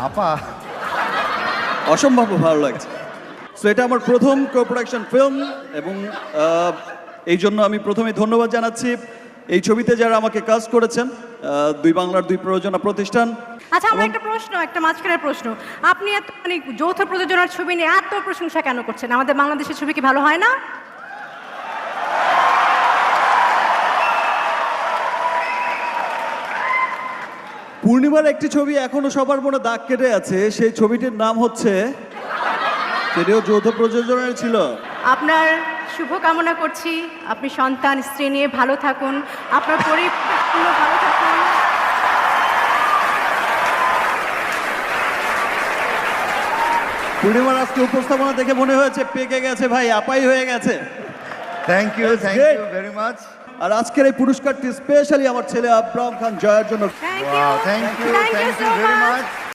আপা অসম্ভব ভালো লাগছে। সো এটা আমার প্রথম কো-প্রোডাকশন ফিল্ম এবং এই জন্য আমি প্রথমে ধন্যবাদ জানাচ্ছি এই ছবিতে যারা আমাকে কাস্ট করেছেন, দুই বাংলার দুই প্রযোজনা প্রতিষ্ঠান। আচ্ছা, আমার একটা প্রশ্ন, একটা মাঝখানের প্রশ্ন। আপনি এত মানে যৌথ প্রযোজনার ছবি নিয়ে এত প্রশংসা কেন করছেন? আমাদের বাংলাদেশের ছবি কি ভালো হয় না? পূর্ণিমার একটি ছবি এখনো সবার মনে দাগ কেটে আছে, সেই ছবিটির নাম হচ্ছে, সেটিও যৌথ প্রযোজনায় ছিল। আপনার শুভ কামনা করছি, আপনি সন্তান স্ত্রী নিয়ে ভালো থাকুন, আপনার পরিবার ভালো থাকুন। পূর্ণিমার আজকে উপস্থাপনা দেখে মনে হয়েছে পেকে গেছে ভাই, আপাই হয়ে গেছে। Thank you great. Very much. আর আজকের এই পুরস্কারটি স্পেশালি আমার ছেলে আব্রাহাম খান জয়ের জন্য। Thank wow you, thank you thank you so very much. Much.